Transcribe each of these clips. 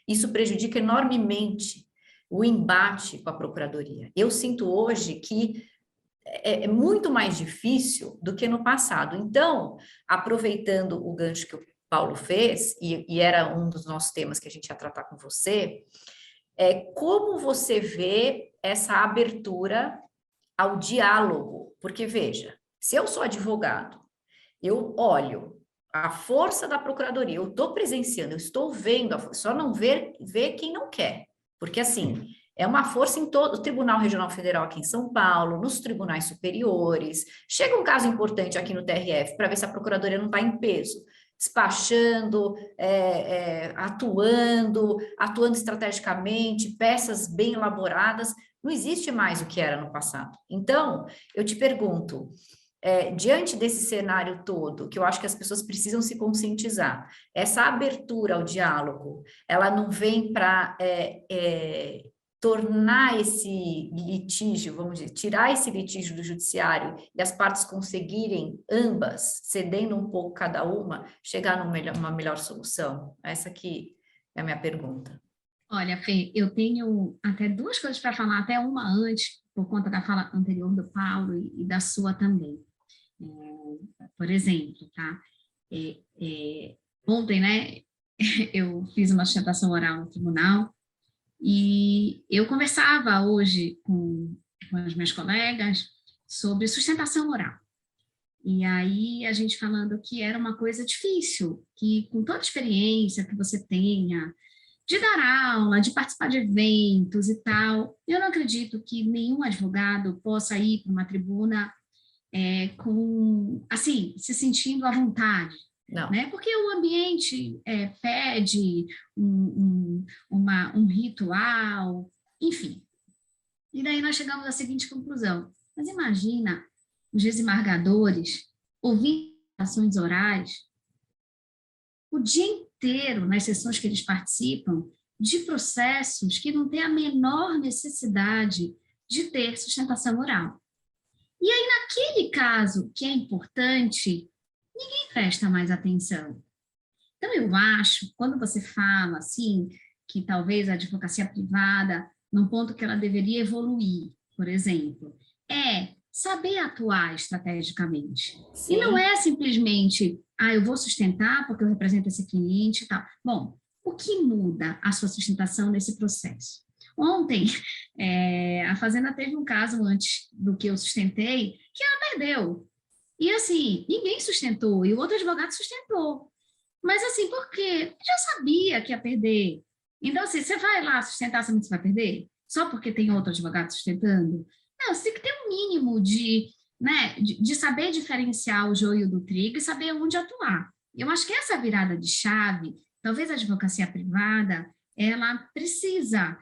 isso prejudica enormemente o embate com a Procuradoria. Eu sinto hoje que é muito mais difícil do que no passado. Então, aproveitando o gancho que o Paulo fez, e era um dos nossos temas que a gente ia tratar com você, como você vê essa abertura ao diálogo? Porque, veja, se eu sou advogado, eu olho a força da Procuradoria, eu estou presenciando, eu estou vendo, só não ver quem não quer. Porque, assim, é uma força em todo o Tribunal Regional Federal aqui em São Paulo, nos tribunais superiores. Chega um caso importante aqui no TRF para ver se a Procuradoria não está em peso, despachando, atuando estrategicamente, peças bem elaboradas. Não existe mais o que era no passado. Então, eu te pergunto, diante desse cenário todo, que eu acho que as pessoas precisam se conscientizar, essa abertura ao diálogo, ela não vem para tornar esse litígio, vamos dizer, tirar esse litígio do judiciário e as partes conseguirem, ambas, cedendo um pouco cada uma, chegar numa melhor solução? Essa aqui é a minha pergunta. Olha, Fê, eu tenho até duas coisas para falar, até uma antes, por conta da fala anterior do Paulo e da sua também. Por exemplo, tá? Ontem, né, eu fiz uma sustentação oral no tribunal e eu conversava hoje com as minhas colegas sobre sustentação oral. E aí a gente falando que era uma coisa difícil, que com toda a experiência que você tenha de dar aula, de participar de eventos e tal, eu não acredito que nenhum advogado possa ir para uma tribuna assim, se sentindo à vontade, Não. né? Porque o ambiente pede um ritual, enfim. E daí nós chegamos à seguinte conclusão: mas imagina os desembargadores ouvindo ações orais o dia inteiro nas sessões que eles participam de processos que não têm a menor necessidade de ter sustentação oral. E aí, naquele caso que é importante, ninguém presta mais atenção. Então, eu acho, quando você fala, assim, que talvez a advocacia privada, num ponto que ela deveria evoluir, por exemplo, é saber atuar estrategicamente. Sim. E não é simplesmente, eu vou sustentar porque eu represento esse cliente e tal. Bom, o que muda a sua sustentação nesse processo? Ontem, a Fazenda teve um caso antes do que eu sustentei, que ela perdeu. E assim, ninguém sustentou, e o outro advogado sustentou. Mas assim, por quê? Já sabia que ia perder. Então, assim, você vai lá sustentar, sabendo que você vai perder? Só porque tem outro advogado sustentando? Não, você tem que ter um mínimo de saber diferenciar o joio do trigo e saber onde atuar. Eu acho que essa virada de chave, talvez a advocacia privada, ela precisa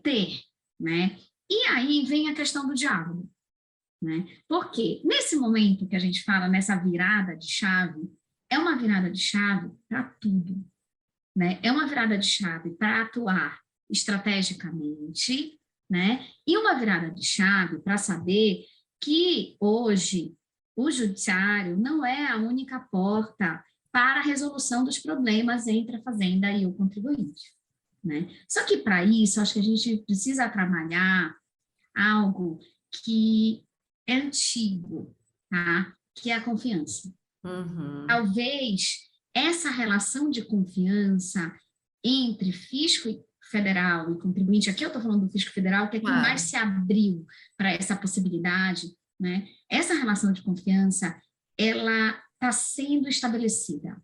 ter, né? E aí vem a questão do diálogo, né? Porque nesse momento que a gente fala nessa virada de chave, é uma virada de chave para tudo, né? É uma virada de chave para atuar estrategicamente, né? E uma virada de chave para saber que hoje o judiciário não é a única porta para a resolução dos problemas entre a fazenda e o contribuinte, né? Só que para isso, acho que a gente precisa trabalhar algo que é antigo, tá? Que é a confiança. Uhum. Talvez essa relação de confiança entre fisco federal e contribuinte, aqui eu estou falando do fisco federal, que é quem mais se abriu para essa possibilidade, né? Essa relação de confiança, ela está sendo estabelecida.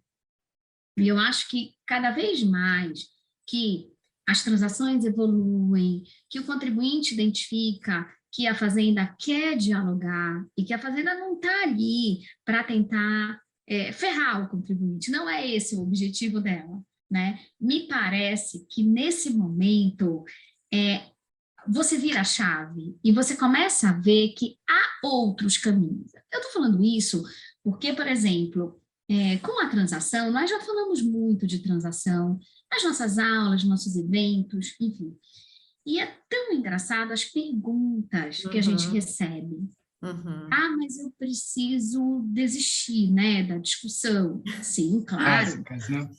E eu acho que cada vez mais que as transações evoluem, que o contribuinte identifica que a fazenda quer dialogar e que a fazenda não está ali para tentar ferrar o contribuinte, não é esse o objetivo dela, né? Me parece que nesse momento você vira a chave e você começa a ver que há outros caminhos. Eu estou falando isso porque, por exemplo, com a transação, nós já falamos muito de transação nas nossas aulas, nossos eventos, enfim. E é tão engraçado as perguntas que a gente recebe. Uhum. Mas eu preciso desistir, né, da discussão. Sim, claro. Básicas, né?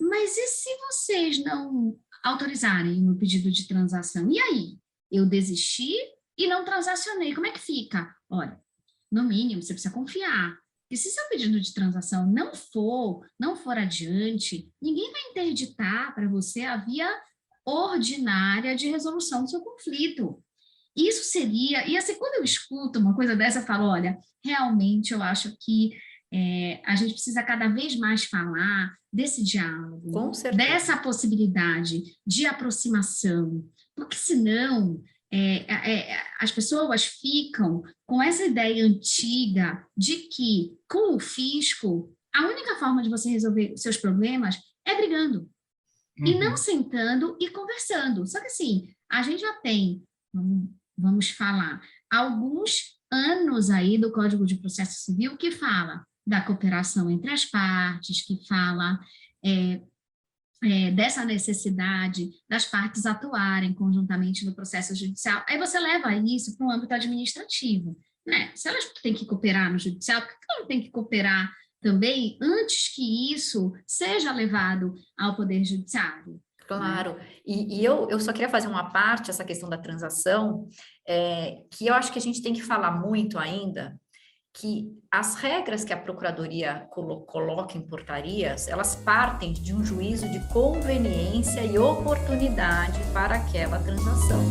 Mas e se vocês não autorizarem o meu pedido de transação? E aí? Eu desisti e não transacionei. Como é que fica? Olha, no mínimo, você precisa confiar. E se seu pedido de transação não for adiante, ninguém vai interditar para você a via ordinária de resolução do seu conflito. Isso seria, e assim, quando eu escuto uma coisa dessa, eu falo, olha, realmente eu acho que a gente precisa cada vez mais falar desse diálogo, Com certeza. dessa possibilidade de aproximação, porque senão as pessoas ficam com essa ideia antiga de que, com o fisco, a única forma de você resolver seus problemas é brigando, e não sentando e conversando. Só que assim, a gente já tem, vamos falar, alguns anos aí do Código de Processo Civil que fala da cooperação entre as partes, que fala dessa necessidade das partes atuarem conjuntamente no processo judicial. Aí você leva isso para o âmbito administrativo, né? Se elas têm que cooperar no judicial, por que elas não têm que cooperar também antes que isso seja levado ao Poder Judiciário? Claro, e eu só queria fazer uma parte, essa questão da transação, que eu acho que a gente tem que falar muito ainda, que as regras que a Procuradoria coloca em portarias, elas partem de um juízo de conveniência e oportunidade para aquela transação.